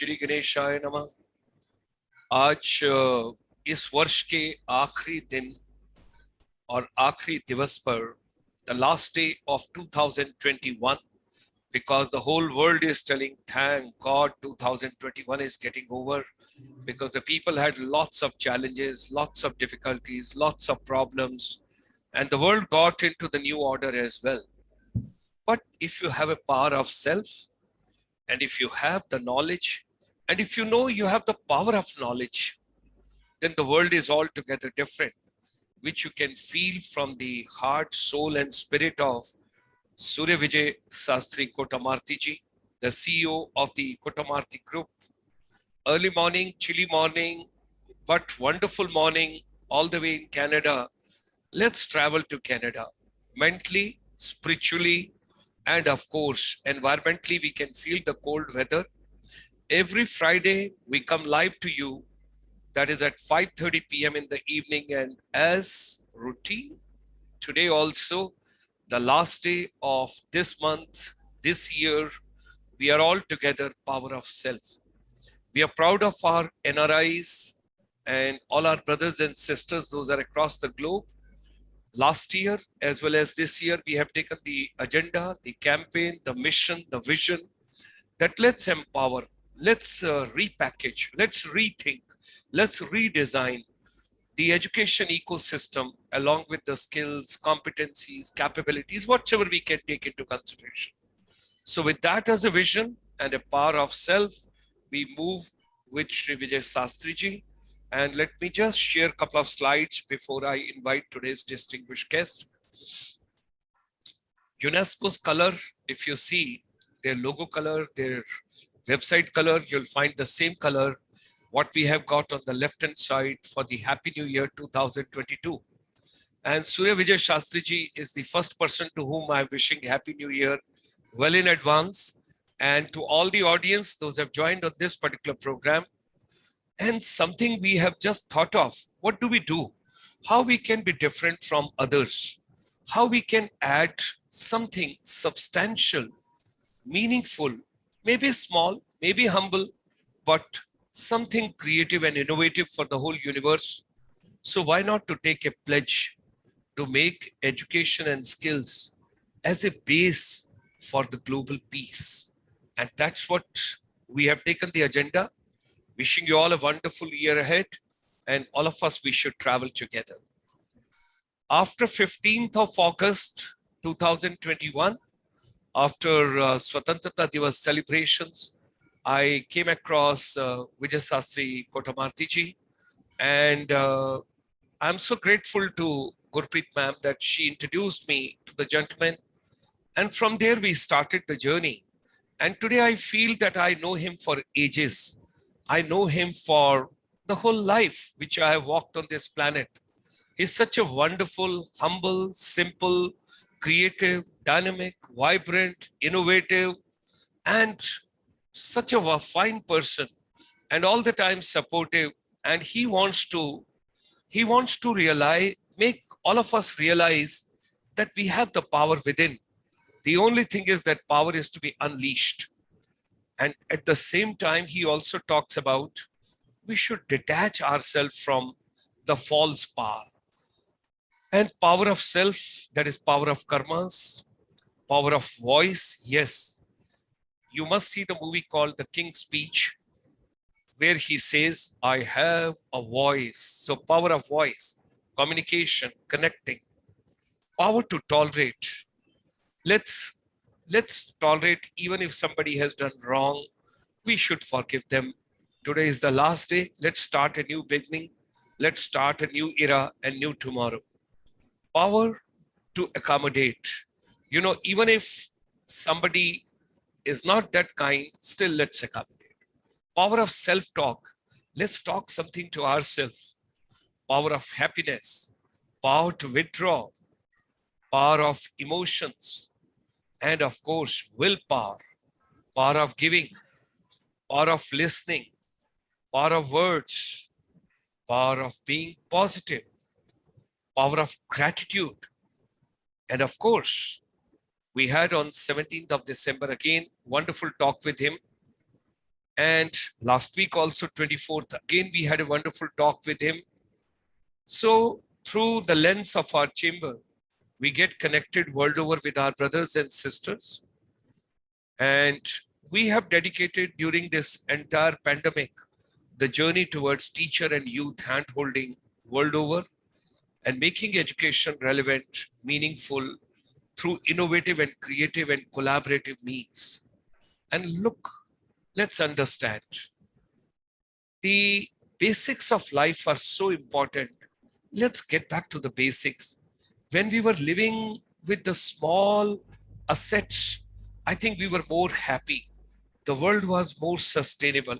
श्री गणेशाय नमः। आज इस वर्ष के आखिरी दिन और आखिरी दिवस पर the last day of 2021, because the whole world is telling thank God 2021 is getting over, because the people had lots of challenges, lots of difficulties, lots of problems, and the world got into the new order as well. But if you have a power of self, and if you have the knowledge, and if you know you have the power of knowledge, then the world is altogether different, which you can feel from the heart, soul, and spirit of Surya Vijay Sastry Kotamarti ji, the CEO of the Kotamarti Group. Early morning, chilly morning, but wonderful morning, all the way in Canada. Let's travel to Canada. Mentally, spiritually, and of course, environmentally, we can feel the cold weather. Every Friday, we come live to you. That is at 5:30 p.m. in the evening. And as routine, today also, the last day of this month, this year, we are all together, power of self. We are proud of our NRIs and all our brothers and sisters, those are across the globe. Last year, as well as this year, we have taken the agenda, the campaign, the mission, the vision, that let's empower, let's repackage, let's rethink, let's redesign the education ecosystem along with the skills, competencies, capabilities, whatever we can take into consideration. So with that as a vision and a power of self, we move with Sri Vijay Sastry ji. And let me just share a couple of slides before I invite today's distinguished guest. UNESCO's color, if you see their logo color, their website color, you'll find the same color what we have got on the left-hand side for the Happy New Year 2022. And Surya Vijay Shastri ji is the first person to whom I'm wishing Happy New Year well in advance. And to all the audience, those who have joined on this particular program, and something we have just thought of, what do we do? How we can be different from others? How we can add something substantial, meaningful, maybe small, maybe humble, but something creative and innovative for the whole universe. So why not to take a pledge to make education and skills as a base for the global peace? And that's what we have taken the agenda. Wishing you all a wonderful year ahead, and all of us, we should travel together. After 15th of August 2021, after Swatantrata Divas celebrations, I came across Vijay Sastry Kotamarti ji, and I'm so grateful to Gurpreet ma'am that she introduced me to the gentleman, and from there we started the journey. And today I feel that I know him for ages. I know him for the whole life which I have walked on this planet. He's such a wonderful, humble, simple, creative, dynamic, vibrant, innovative, and such a fine person, and all the time supportive. And he wants to realize, make all of us realize that we have the power within. The only thing is that power is to be unleashed. And at the same time, he also talks about we should detach ourselves from the false power. And power of self, that is power of karmas, power of voice, yes. You must see the movie called The King's Speech, where he says, I have a voice. So power of voice, communication, connecting, power to tolerate. Let's tolerate, even if somebody has done wrong, we should forgive them. Today is the last day. Let's start a new beginning. Let's start a new era and new tomorrow. Power to accommodate. You know, even if somebody is not that kind, still let's accommodate. Power of self-talk. Let's talk something to ourselves. Power of happiness. Power to withdraw. Power of emotions. And of course, willpower, power of giving, power of listening, power of words, power of being positive, power of gratitude. And of course, we had on 17th of December, again, wonderful talk with him. And last week also, 24th, again, we had a wonderful talk with him. So through the lens of our chamber, we get connected world over with our brothers and sisters. And we have dedicated during this entire pandemic, the journey towards teacher and youth handholding world over and making education relevant, meaningful through innovative and creative and collaborative means. And look, let's understand the basics of life are so important. Let's get back to the basics. When we were living with the small assets, I think we were more happy. The world was more sustainable.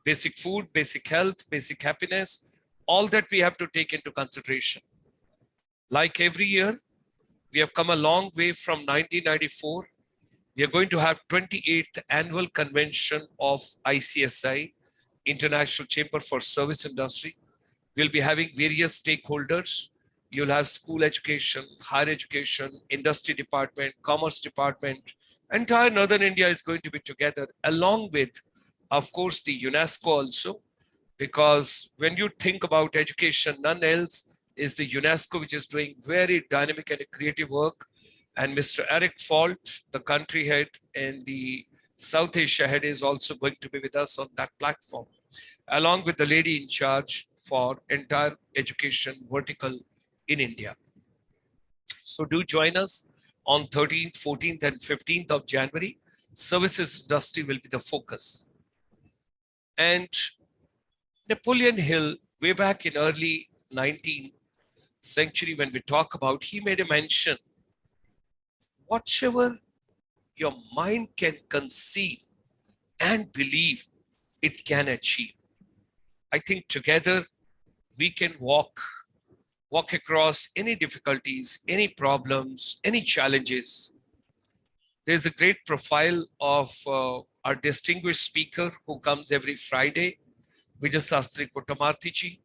Basic food, basic health, basic happiness, all that we have to take into consideration. Like every year, we have come a long way from 1994. We are going to have 28th annual convention of ICSI, International Chamber for Service Industry. We'll be having various stakeholders. You'll have school education, higher education, industry department, commerce department. Entire Northern India is going to be together, along with, of course, the UNESCO also, because when you think about education, none else is the UNESCO, which is doing very dynamic and creative work. And Mr. Eric Falt, the country head and the South Asia head, is also going to be with us on that platform, along with the lady in charge for entire education vertical in India. So do join us on 13th, 14th, and 15th of January. Services industry will be the focus. And Napoleon Hill, way back in early 19th century, when we talk about, he made a mention, whatever your mind can conceive and believe, it can achieve. I think together we can walk across any difficulties, any problems, any challenges. There's a great profile of our distinguished speaker who comes every Friday, Vijay Sastry Kottamarthi.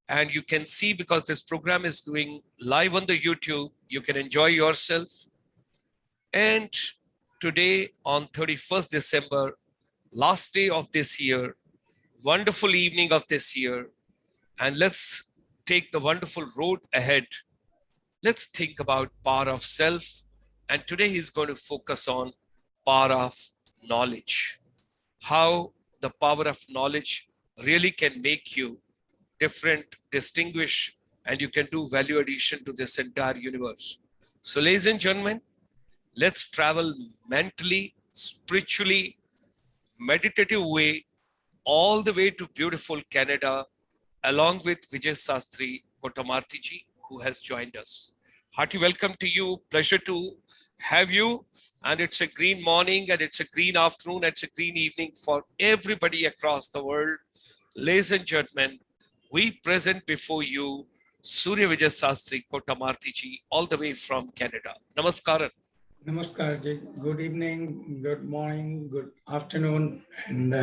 And you can see, because this program is going live on the YouTube, you can enjoy yourself. And today on 31st December, last day of this year, wonderful evening of this year, and let's take the wonderful road ahead. Let's think about power of self. And today he's going to focus on power of knowledge. How the power of knowledge really can make you different, distinguish, and you can do value addition to this entire universe. So ladies and gentlemen, let's travel mentally, spiritually, meditative way, all the way to beautiful Canada, along with Vijay Sastry Kottamarthi, who has joined us. Hearty welcome to you. Pleasure to have you. And it's a green morning, and it's a green afternoon, and it's a green evening for everybody across the world. Ladies and gentlemen, we present before you Surya Vijay Sastry Kottamarthi, all the way from Canada. Namaskaram. Namaskar, good evening, good morning, good afternoon, and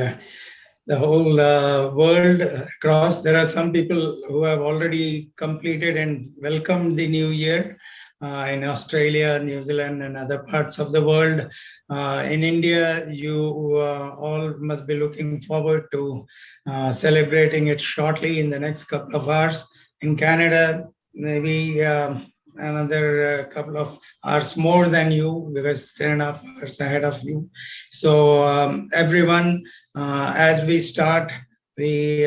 the whole world across. There are some people who have already completed and welcomed the new year in Australia, New Zealand, and other parts of the world. In India, you all must be looking forward to celebrating it shortly in the next couple of hours. In Canada, maybe another couple of hours more than you, because 10.5 hours ahead of you. So everyone, as we start, we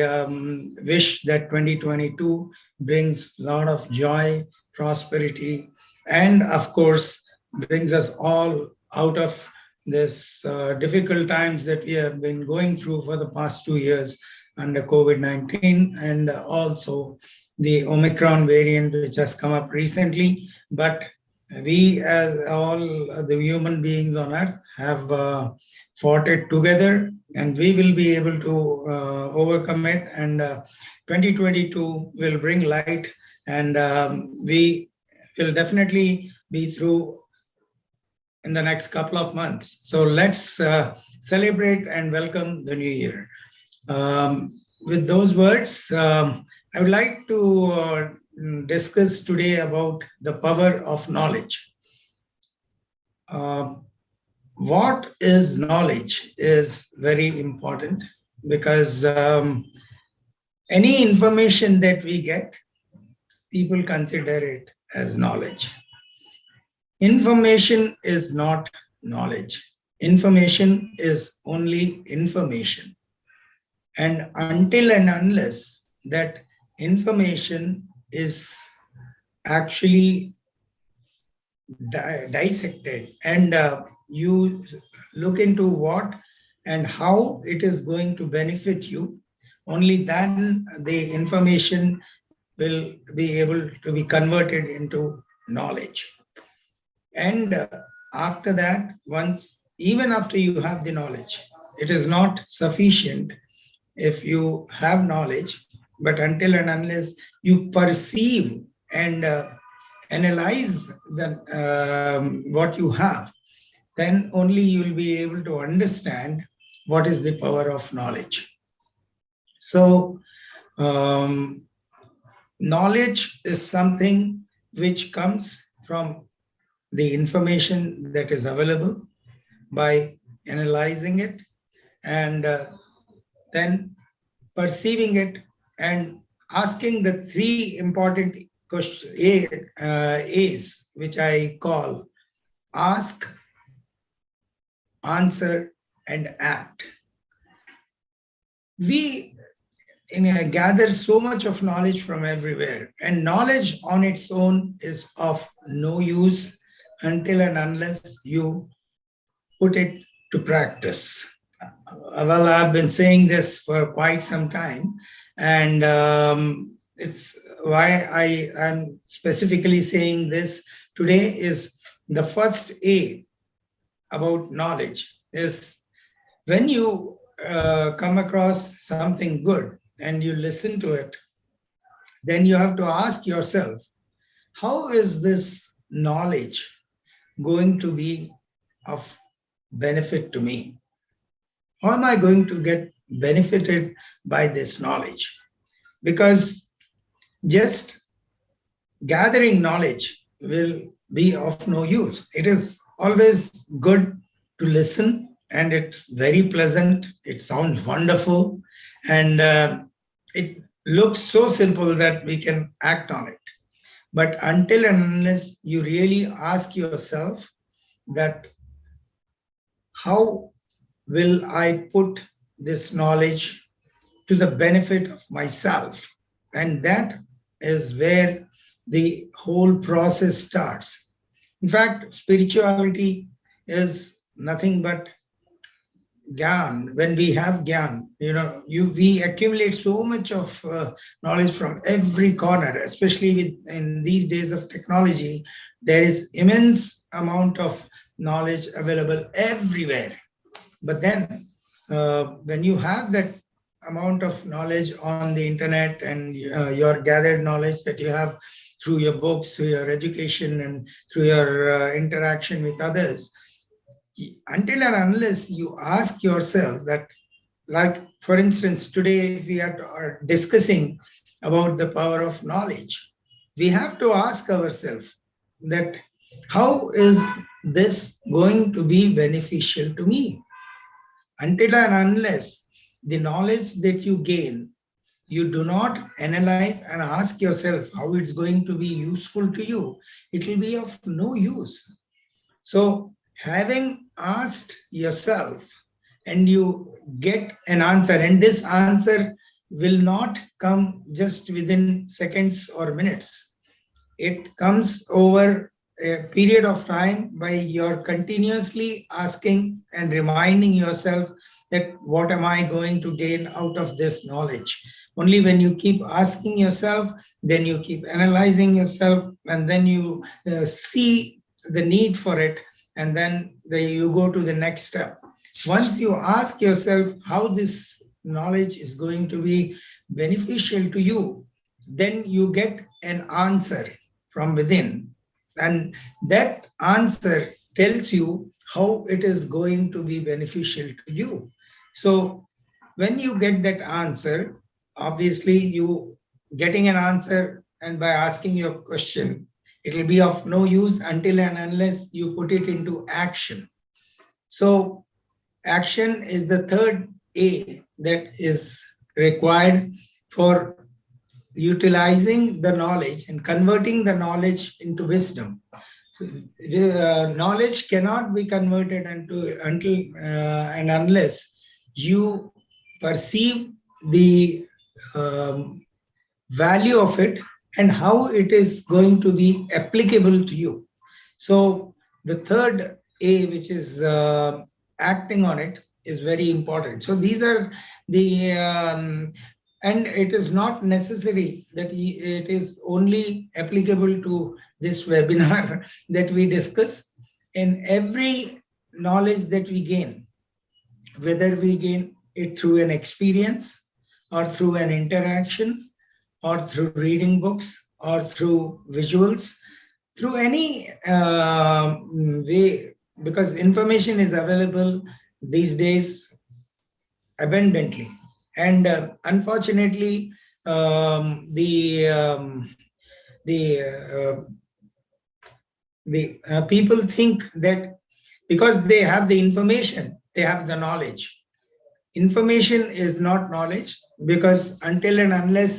wish that 2022 brings a lot of joy, prosperity, and of course, brings us all out of this difficult times that we have been going through for the past 2 years under COVID-19, and also the Omicron variant, which has come up recently. But we, as all the human beings on earth, have fought it together, and we will be able to overcome it. And 2022 will bring light, and we will definitely be through in the next couple of months. So let's celebrate and welcome the new year. With those words, I would like to discuss today about the power of knowledge. what is knowledge is very important, because any information that we get, people consider it as knowledge. Information is not knowledge. Information is only information. And until and unless that information is actually dissected, and you look into what and how it is going to benefit you, only then the information will be able to be converted into knowledge. And after that, even after you have the knowledge, it is not sufficient if you have knowledge, but until and unless you perceive and analyze what you have, then only you will be able to understand what is the power of knowledge. So, knowledge is something which comes from the information that is available by analyzing it, and then perceiving it, and asking the three important questions, A's, which I call ask, answer, and act. We gather so much of knowledge from everywhere, and knowledge on its own is of no use until and unless you put it to practice. Well, I've been saying this for quite some time, and it's why I am specifically saying this today. Is the first A about knowledge is, when you come across something good and you listen to it, then you have to ask yourself, how is this knowledge going to be of benefit to me? How am I going to get benefited by this knowledge? Because just gathering knowledge will be of no use. It is always good to listen, and it's very pleasant. It sounds wonderful, and it looks so simple that we can act on it. But until and unless you really ask yourself that, how will I put this knowledge to the benefit of myself? And that is where the whole process starts. In fact, spirituality is nothing but gyan. When we have gyan, we accumulate so much of knowledge from every corner, especially in these days of technology. There is immense amount of knowledge available everywhere. But then when you have that amount of knowledge on the internet, and your gathered knowledge that you have through your books, through your education, and through your interaction with others, until and unless you ask yourself that, like, for instance, today if we are discussing about the power of knowledge, we have to ask ourselves that, how is this going to be beneficial to me? Until and unless the knowledge that you gain, you do not analyze and ask yourself how it's going to be useful to you, it will be of no use. So, having asked yourself, and you get an answer, and this answer will not come just within seconds or minutes. It comes over a period of time by your continuously asking and reminding yourself that, what am I going to gain out of this knowledge? Only when you keep asking yourself, then you keep analyzing yourself, and then you see the need for it, and then you go to the next step. Once you ask yourself how this knowledge is going to be beneficial to you, then you get an answer from within. And that answer tells you how it is going to be beneficial to you. So when you get that answer, obviously you getting an answer, and by asking your question, it will be of no use until and unless you put it into action. So action is the third A that is required for utilizing the knowledge and converting the knowledge into wisdom. Knowledge cannot be converted until and unless you perceive the value of it and how it is going to be applicable to you. So the third A, which is acting on it, is very important. So these are the and it is not necessary that it is only applicable to this webinar that we discuss. In every knowledge that we gain, whether we gain it through an experience or through an interaction or through reading books or through visuals, through any way, because information is available these days abundantly. And unfortunately, the people think that because they have the information, they have the knowledge. Information is not knowledge, because until and unless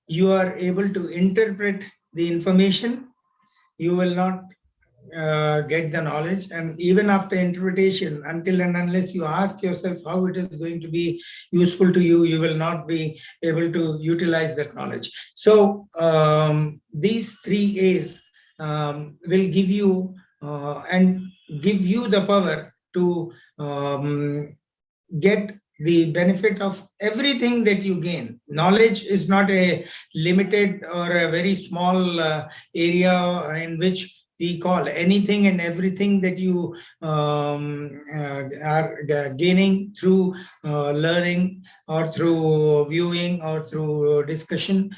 you are able to interpret the information, you will not get the knowledge. And even after interpretation, until and unless you ask yourself how it is going to be useful to you, you will not be able to utilize that knowledge. So these three A's will give you and give you the power to get the benefit of everything that you gain. Knowledge is not a limited or a very small area in which we call anything and everything that you are gaining through learning or through viewing or through discussion.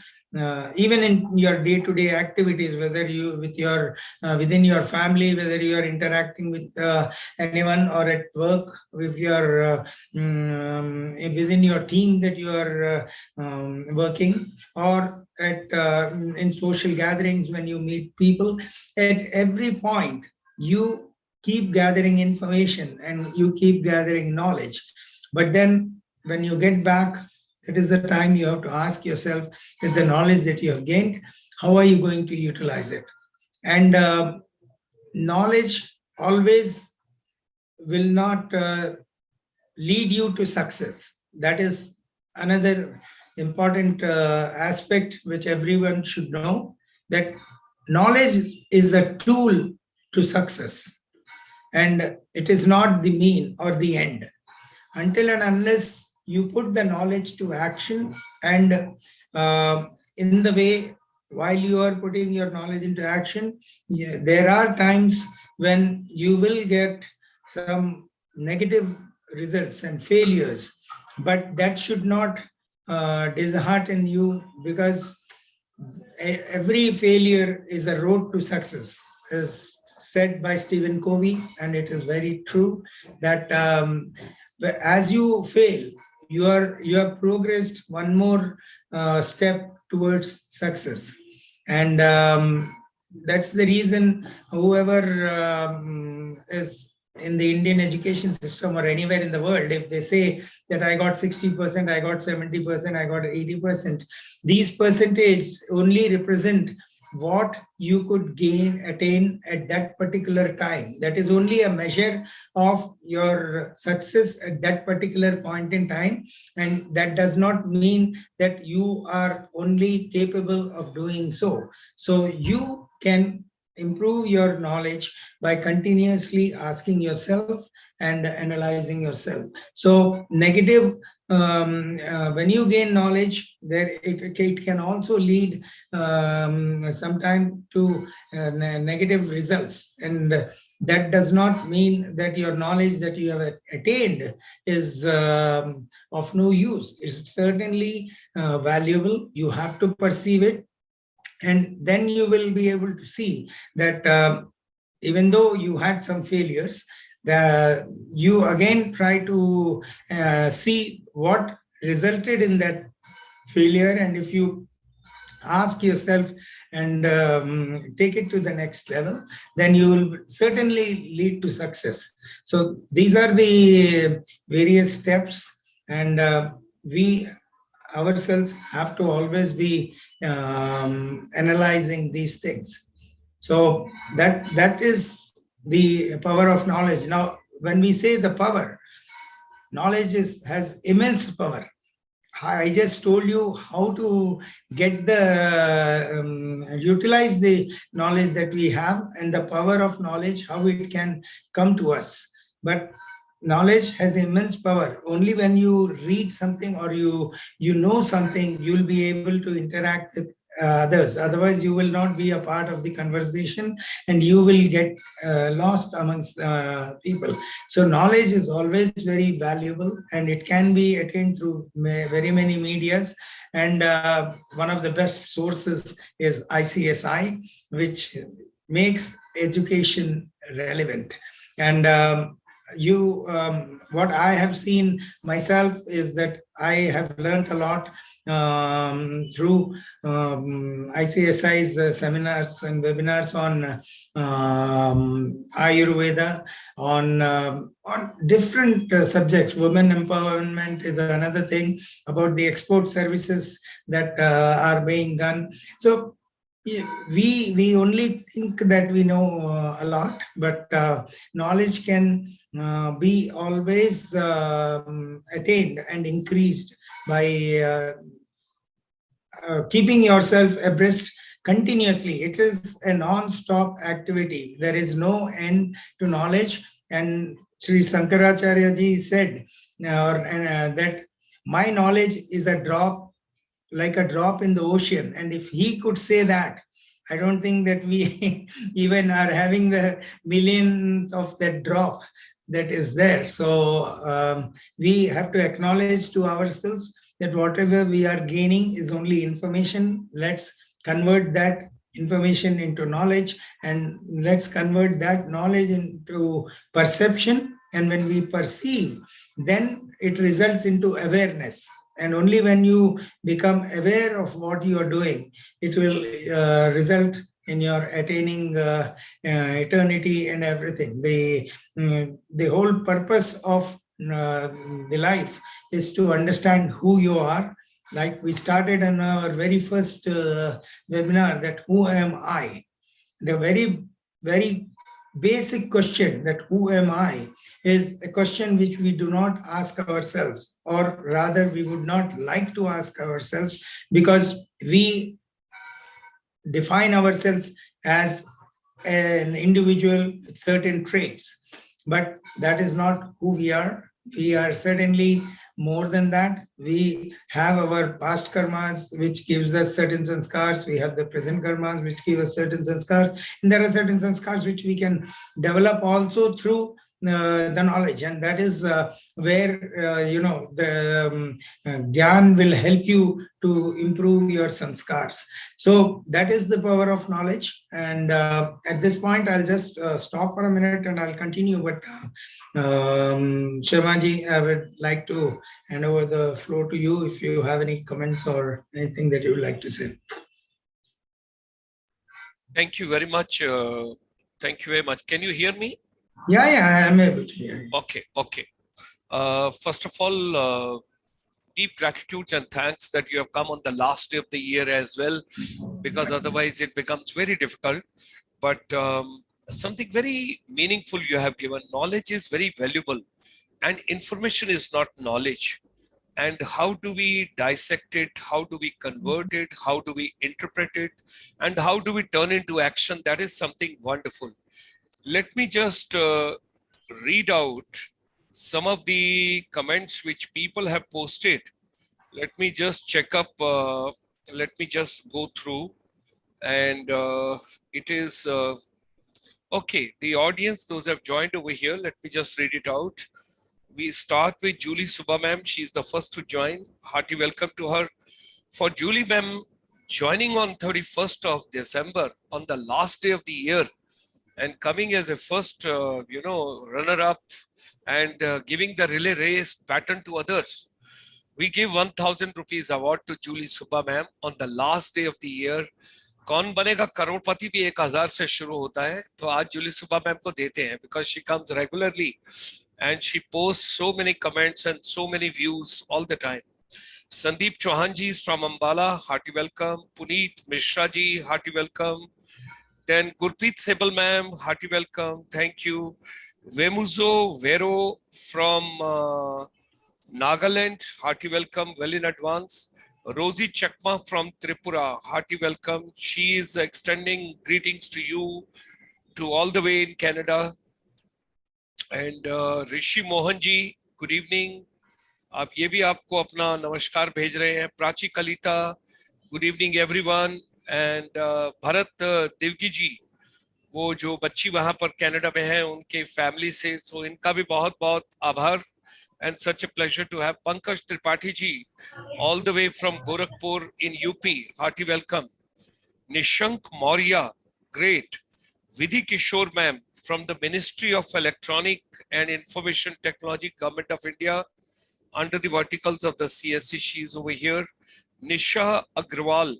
Even in your day-to-day activities, whether you with your within your family, whether you are interacting with anyone, or at work with your within your team that you are working, or at in social gatherings when you meet people, at every point you keep gathering information and you keep gathering knowledge. But then when you get back, it is the time you have to ask yourself, with the knowledge that you have gained, how are you going to utilize it? And knowledge always will not lead you to success. That is another important aspect which everyone should know, that knowledge is a tool to success, and it is not the mean or the end. Until and unless you put the knowledge to action, and in the way, while you are putting your knowledge into action, there are times when you will get some negative results and failures, but that should not dishearten you, because every failure is a road to success, as said by Stephen Covey, and it is very true that as you fail, you have progressed one more step towards success. And that's the reason whoever is in the Indian education system or anywhere in the world, if they say that I got 60%, I got 70%, I got 80%, these percentages only represent what you could attain at that particular time. That is only a measure of your success at that particular point in time. And that does not mean that you are only capable of doing so. So you can improve your knowledge by continuously asking yourself and analyzing yourself. So negative, when you gain knowledge, there it can also lead sometime to negative results. And that does not mean that your knowledge that you have attained is of no use. It's certainly valuable. You have to perceive it. And then you will be able to see that even though you had some failures, you again try to see what resulted in that failure. And if you ask yourself and take it to the next level, then you will certainly lead to success. So these are the various steps, and we ourselves have to always be analyzing these things. So that is the power of knowledge. Now, when we say the power, knowledge has immense power. I just told you how to get the utilize the knowledge that we have, and the power of knowledge, how it can come to us. But knowledge has immense power. Only when you read something or you know something, you'll be able to interact with others. Otherwise, you will not be a part of the conversation, and you will get lost amongst people. So knowledge is always very valuable, and it can be attained through very many medias. And one of the best sources is ICSI, which makes education relevant. And what I have seen myself is that I have learned a lot through ICSI's seminars and webinars on Ayurveda, on different subjects. Women empowerment is another thing, about the export services that are being done. So we only think that we know a lot, but knowledge can be always attained and increased by keeping yourself abreast continuously. It is a non-stop activity. There is no end to knowledge. And Sri Sankaracharya ji said that my knowledge is like a drop in the ocean. And if he could say that, I don't think that we even are having the millions of that drop that is there. So we have to acknowledge to ourselves that whatever we are gaining is only information. Let's convert that information into knowledge, and let's convert that knowledge into perception. And when we perceive, then it results into awareness. And only when you become aware of what you are doing, it will result in your attaining eternity and everything. The whole purpose of the life is to understand who you are. Like we started in our very first webinar, that who am I? The very basic question, that who am I, is a question which we do not ask ourselves, or rather we would not like to ask ourselves, because we define ourselves as an individual with certain traits. But that is not who we are. We are certainly more than that. We have our past karmas, which gives us certain sanskars. We have the present karmas, which give us certain sanskars. And there are certain sanskars which we can develop also through the knowledge. And that is where, the Gyan will help you to improve your sanskars. So that is the power of knowledge. And at this point, I'll just stop for a minute and I'll continue. But Sharmaji, I would like to hand over the floor to you if you have any comments or anything that you would like to say. Thank you very much. Thank you very much. Can you hear me? Yeah, I am able to hear you. Okay. First of all, deep gratitude and thanks that you have come on the last day of the year as well, because otherwise it becomes very difficult. But something very meaningful you have given. Knowledge is very valuable, and information is not knowledge. And how do we dissect it? How do we convert it? How do we interpret it? And how do we turn into action? That is something wonderful. Let me just read out some of the comments which people have posted. Let me just check up. Let me just go through. And it is, okay, the audience, those who have joined over here, let me just read it out. We start with Julie Subba ma'am. She's the first to join. Hearty welcome to her. For Julie ma'am, joining on 31st of December, on the last day of the year, and coming as a first, runner-up, and giving the relay race pattern to others. We give 1,000 rupees award to Julie Subba ma'am on the last day of the year. कौन बनेगा करोड़पति भी 1,000 से शुरू होता है, तो आज Jully Subba ma'am को देते हैं because she comes regularly and she posts so many comments and so many views all the time. Sandeep Chauhan ji is from Ambala, hearty welcome. Puneet Mishra ji, hearty welcome. Then Gurpreet Sehbal ma'am, hearty welcome. Thank you. Vemuzo Vero from Nagaland, hearty welcome, well in advance. Rosie Chakma from Tripura, hearty welcome. She is extending greetings to you, to all the way in Canada. And Rishi Mohan ji, good evening. आप ये भी आपको अपना नमस्कार भेज रहे हैं. Prachi Kalita, good evening everyone. And Bharat Devaki जी, वो जो बच्ची वहां पर कनाडा में है उनके फैमिली से, सो इनका भी बहुत बहुत आभार. And such a pleasure to have Pankaj Tripathi ji, all the way from Gorakhpur in UP. Hearty welcome. Nishank Maurya, great. Vidhi Kishore ma'am from the Ministry of Electronic and Information Technology, Government of India, under the verticals of the CSC. She is over here. Nisha Agrawal.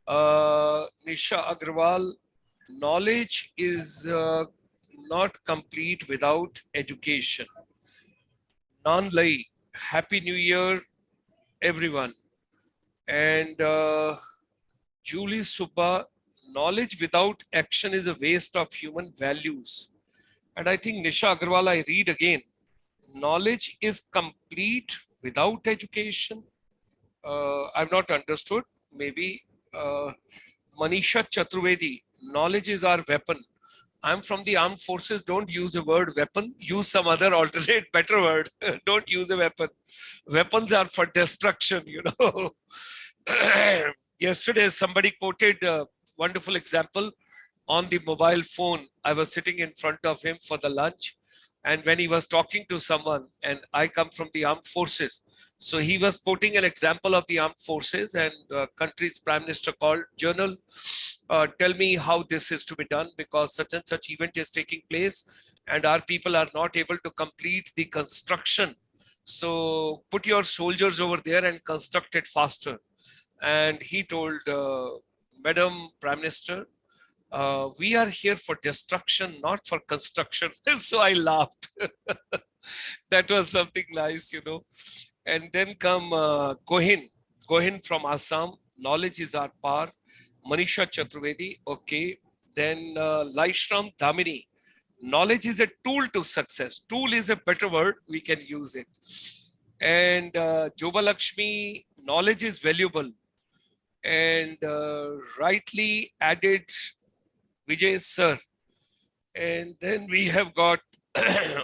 Nisha Agrawal, knowledge is not complete without education. Nanlai, Happy New Year, everyone. And Julie Subba, knowledge without action is a waste of human values. And I think Nisha Agarwal, I read again, knowledge is complete without education. I've not understood. Maybe Manisha Chaturvedi, knowledge is our weapon. I'm from the armed forces. Don't use the word weapon. Use some other alternate, better word. Don't use a weapon. Weapons are for destruction, you know. Yesterday, somebody quoted a wonderful example on the mobile phone. I was sitting in front of him for the lunch. And when he was talking to someone, and I come from the armed forces, so he was quoting an example of the armed forces, and country's prime minister called, Journal, tell me how this is to be done, because such and such event is taking place and our people are not able to complete the construction. So put your soldiers over there and construct it faster. And he told, Madam Prime Minister, we are here for destruction, not for construction. So I laughed. That was something nice, you know. And then come Gohin from Assam, knowledge is our power. Manisha Chaturvedi, okay. Then Laishram Dhamini, knowledge is a tool to success. Tool is a better word, we can use it. And Joba Lakshmi, knowledge is valuable. And rightly added Vijay sir. And then we have got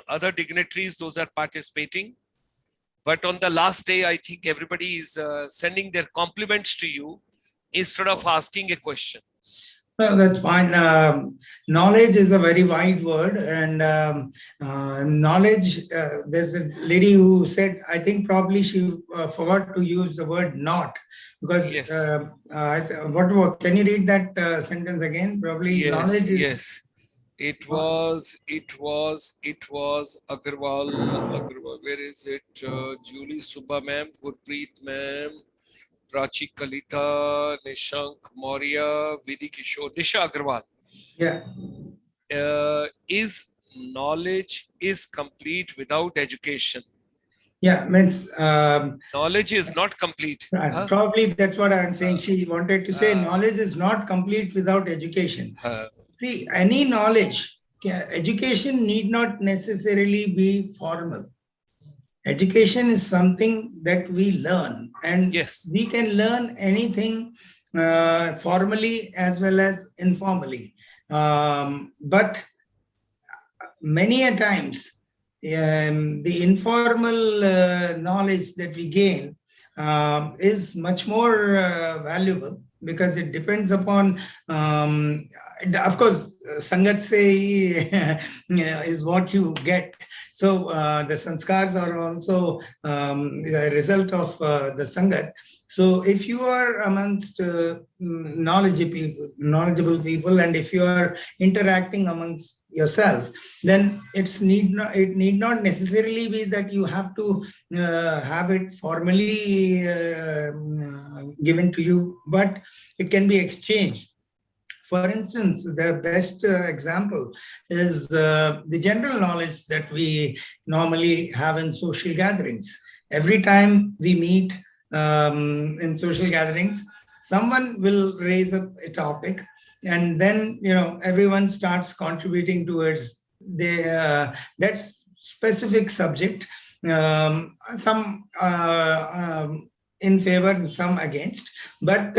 other dignitaries, those are participating. But on the last day, I think everybody is sending their compliments to you instead of asking a question. No, that's fine. Knowledge is a very wide word, and knowledge, there's a lady who said, I think probably she forgot to use the word not, because yes. What can you read that sentence again? Probably yes, knowledge is... Yes. It was Agarwal, where is it? Julie Subba ma'am, Gurpreet ma'am, Prachi Kalita, Nishank Maurya, Vidhi Kishore, Nisha Agarwal. Yeah. Is knowledge is complete without education? Yeah, means knowledge is not complete. Probably that's what I'm saying. She wanted to say knowledge is not complete without education. See, any knowledge, education need not necessarily be formal. Education is something that we learn, and yes, we can learn anything formally as well as informally. But many a times, the informal knowledge that we gain is much more valuable, because it depends upon, of course, Sangat se is what you get. So the sanskars are also a result of the sangat. So if you are amongst knowledgeable people, and if you are interacting amongst yourself, then it need not necessarily be that you have to have it formally given to you, but it can be exchanged. For instance, the best example is the general knowledge that we normally have in social gatherings. Every time we meet in social gatherings, someone will raise up a topic, and then everyone starts contributing towards that specific subject. Some in favor and some against, but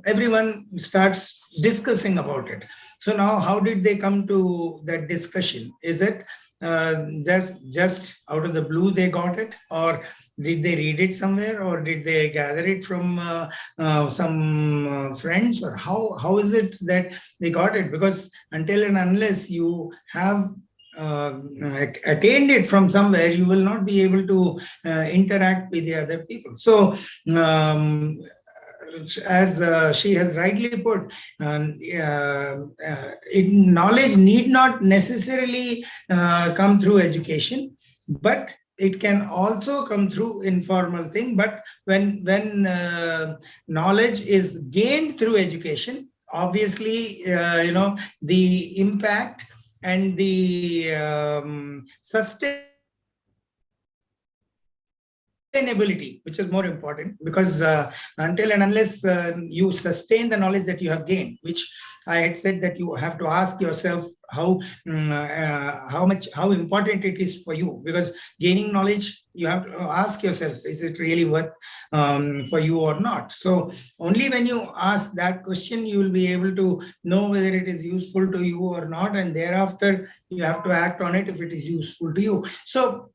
everyone starts discussing about it. So now, how did they come to that discussion? Is it just out of the blue they got it, or did they read it somewhere, or did they gather it from some friends, or how is it that they got it? Because until and unless you have attained it from somewhere, you will not be able to interact with the other people. So as she has rightly put, knowledge need not necessarily come through education, but it can also come through informal thing. But when knowledge is gained through education, obviously the impact and the sustainability, which is more important, because until and unless you sustain the knowledge that you have gained, which I had said that you have to ask yourself how important it is for you, because gaining knowledge, you have to ask yourself, is it really worth for you or not? So only when you ask that question, you will be able to know whether it is useful to you or not, and thereafter you have to act on it if it is useful to you. So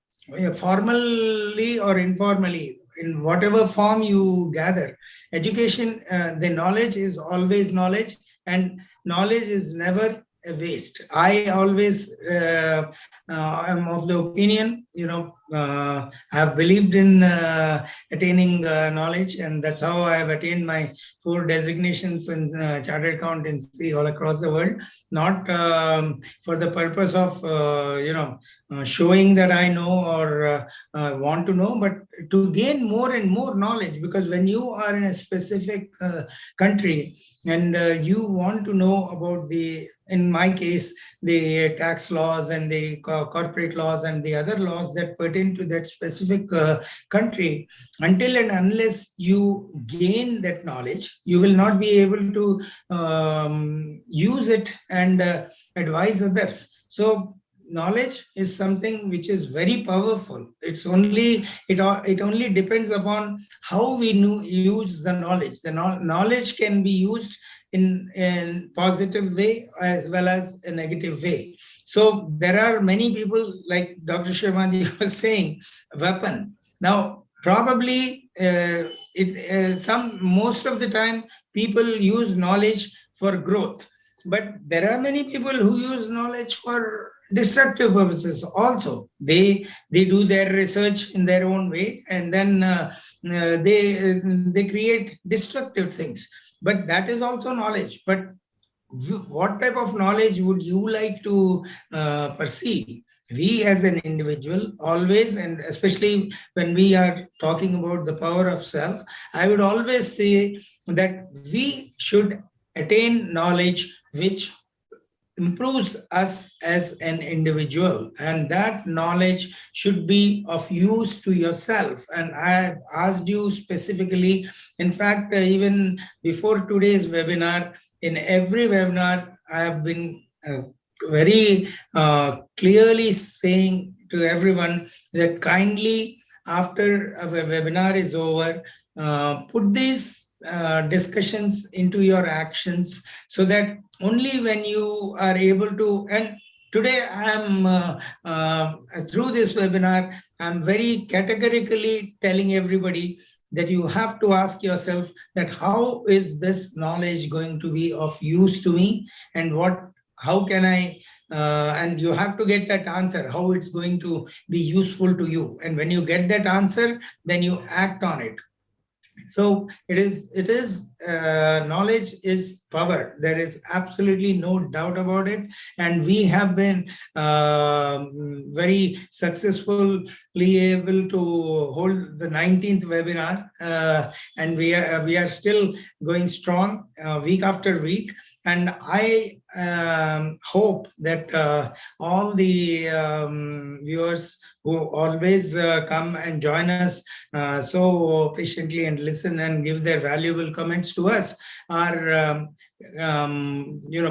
formally or informally, in whatever form you gather education, the knowledge is always knowledge, and knowledge is never a waste. I always am of the opinion, I have believed in attaining knowledge, and that's how I have attained my 4 designations in chartered accountancy all across the world. Not for the purpose of showing that I know or want to know, but to gain more and more knowledge. Because when you are in a specific country and you want to know about in my case, the tax laws and the corporate laws and the other laws that pertain to that specific country, until and unless you gain that knowledge, you will not be able to use it and advise others. So knowledge is something which is very powerful. It only depends upon how we use the knowledge. The knowledge can be used in positive way as well as a negative way. So there are many people, like Dr. Sharmaji was saying, weapon. Now, probably most of the time people use knowledge for growth, but there are many people who use knowledge for destructive purposes also. They do their research in their own way, and then they create destructive things. But that is also knowledge. But what type of knowledge would you like to perceive? We as an individual always, and especially when we are talking about the power of self, I would always say that we should attain knowledge which improves us as an individual, and that knowledge should be of use to yourself. And I have asked you specifically, in fact, even before today's webinar, in every webinar, I have been very clearly saying to everyone that kindly, after our webinar is over, put these discussions into your actions, so that only when you are able to, and today I am through this webinar, I'm very categorically telling everybody that you have to ask yourself that how is this knowledge going to be of use to me, and what how can I, and you have to get that answer, how it's going to be useful to you. And when you get that answer, then you act on it. So it is knowledge is power. There is absolutely no doubt about it. And we have been very successfully able to hold the 19th webinar, and we are still going strong week after week. And I hope that all the viewers who always come and join us so patiently and listen and give their valuable comments to us are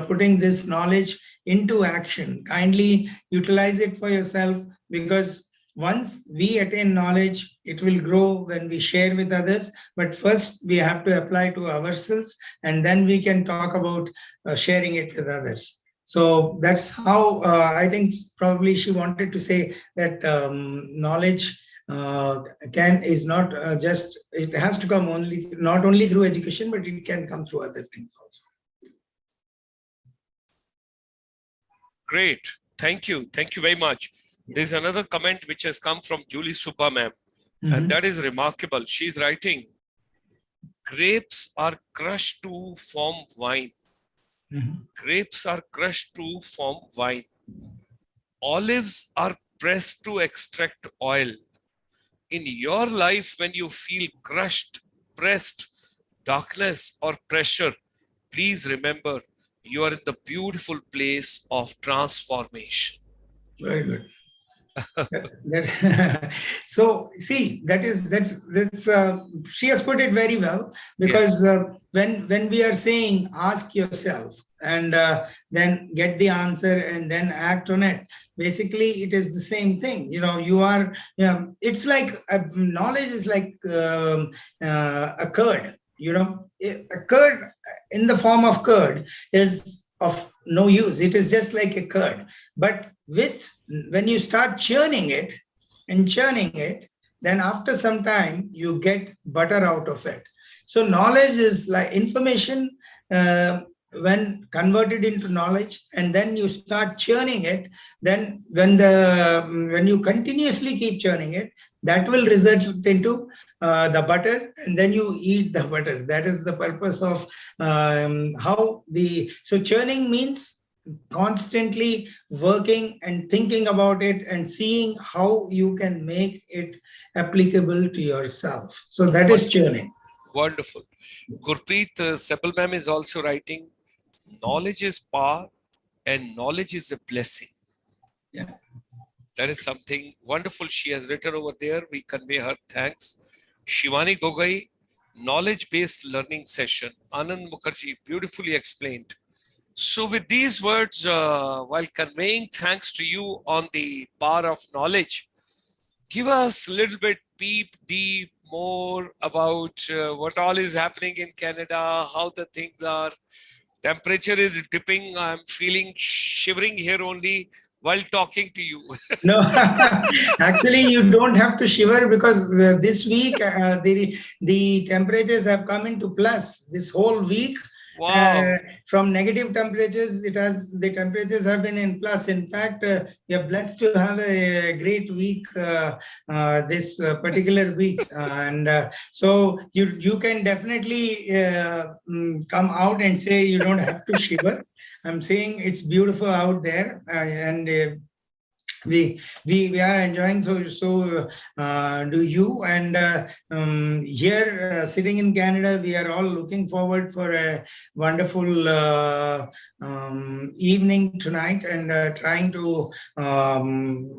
putting this knowledge into action. Kindly utilize it for yourself, because once we attain knowledge, it will grow when we share with others. But first, we have to apply to ourselves, and then we can talk about sharing it with others. So that's how I think probably she wanted to say that knowledge is not just, it has to come only, not only through education, but it can come through other things also. Great. Thank you. Thank you very much. There's another comment which has come from Julie Subba ma'am, and that is remarkable. She's writing, grapes are crushed to form wine. Grapes are crushed to form wine. Olives are pressed to extract oil. In your life, when you feel crushed, pressed, darkness, or pressure, please remember you are in the beautiful place of transformation. Very good. So see, that's she has put it very well, because yes, when we are saying ask yourself and then get the answer and then act on it, basically it is the same thing. It's like knowledge is like a curd. A curd in the form of curd is of no use. It is just like a curd. But when you start churning it, then after some time you get butter out of it. So knowledge is like information when converted into knowledge, and then you start churning it. Then when you continuously keep churning it, that will result into the butter, and then you eat the butter. That is the purpose of so churning means constantly working and thinking about it and seeing how you can make it applicable to yourself. So that is churning. Wonderful. Gurpreet Seppel ma'am is also writing, knowledge is power and knowledge is a blessing. Yeah. That is something wonderful she has written over there. We convey her thanks. Shivani Gogai, knowledge-based learning session. Anand Mukherjee beautifully explained. So with these words, while conveying thanks to you on the power of knowledge, give us a little bit deep more about what all is happening in Canada, how the things are. Temperature is dipping. I'm feeling shivering here only while talking to you. No, actually, you don't have to shiver, because this week the temperatures have come into plus. This whole week, wow. From negative temperatures, the temperatures have been in plus. In fact, we are blessed to have a great week this particular week, and so you can definitely come out and say you don't have to shiver. I'm saying it's beautiful out there, and we are enjoying, so do you. And here sitting in Canada, we are all looking forward for a wonderful evening tonight, and trying to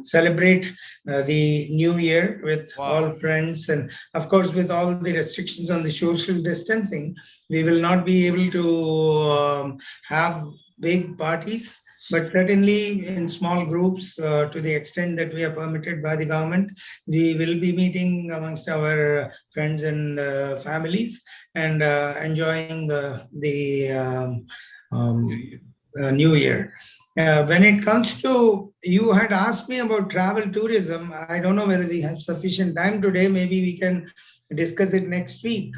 celebrate the new year with all friends. And of course, with all the restrictions on the social distancing, we will not be able to have big parties, but certainly in small groups, to the extent that we are permitted by the government, we will be meeting amongst our friends and families, and enjoying the new year. When it comes to, you had asked me about travel tourism. I don't know whether we have sufficient time today. Maybe we can discuss it next week.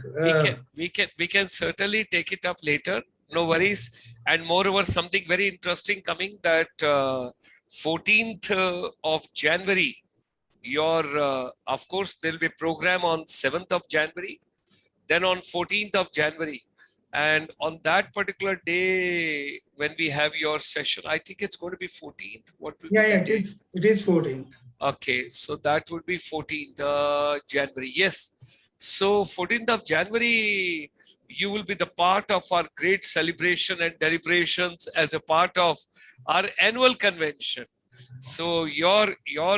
We can certainly take it up later. No worries. And moreover, something very interesting coming, that 14th of January, of course, there'll be a program on 7th of January, then on 14th of January. And on that particular day, when we have your session, I think it's going to be 14th. What will be the Yeah, day? it is 14th. Okay, so that would be 14th January. Yes. So 14th of January, you will be the part of our great celebration and deliberations as a part of our annual convention. So your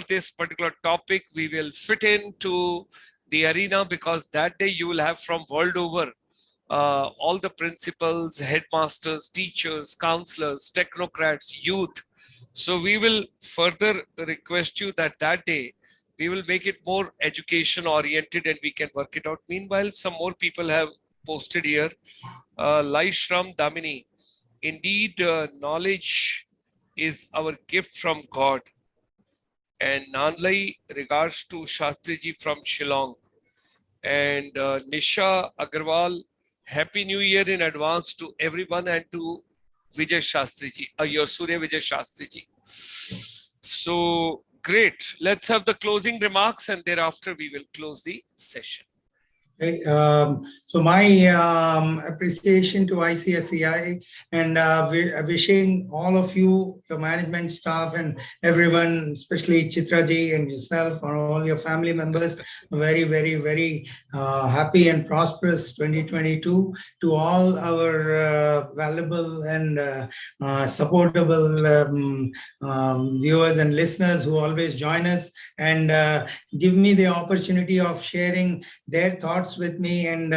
this particular topic we will fit into the arena, because that day you will have from world over all the principals, headmasters, teachers, counselors, technocrats, youth. So we will further request you that that day we will make it more education oriented and we can work it out. Meanwhile, some more people have posted here. Laishram Damini, indeed, knowledge is our gift from God. And Nanlai regards to Shastriji from Shillong. And Nisha Agarwal, Happy New Year in advance to everyone and to Vijay Shastriji, your Surya Vijay Shastriji. So great. Let's have the closing remarks and thereafter we will close the session. Okay, so my appreciation to ICSCI and wishing all of you, your management staff and everyone, especially Chitraji and yourself and all your family members, a very, very, very happy and prosperous 2022. To all our valuable and supportable viewers and listeners who always join us and give me the opportunity of sharing their thoughts with me and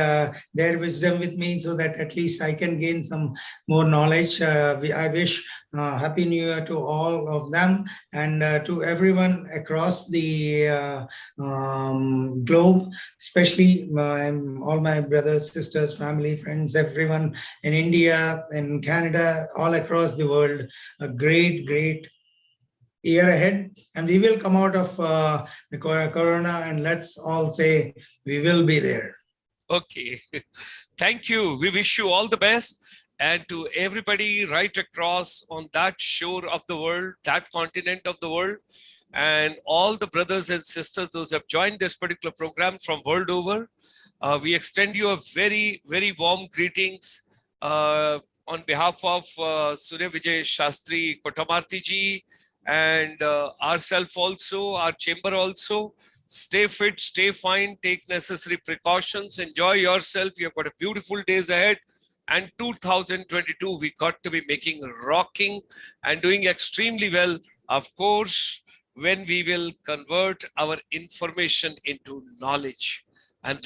their wisdom with me, so that at least I can gain some more knowledge. I wish Happy New Year to all of them and to everyone across the globe, especially all my brothers, sisters, family, friends, everyone in India, in Canada, all across the world. A great, great year ahead, and we will come out of the corona, and let's all say we will be there. Okay. Thank you. We wish you all the best. And to everybody right across on that shore of the world, that continent of the world, and all the brothers and sisters, those who have joined this particular program from world over, we extend you a very, very warm greetings on behalf of Surya Vijay Shastri Kotamarti ji, and ourselves also, our chamber also. Stay fit, stay fine, take necessary precautions, enjoy yourself. You've got a beautiful days ahead. And 2022, we got to be making rocking and doing extremely well. Of course, when we will convert our information into knowledge. And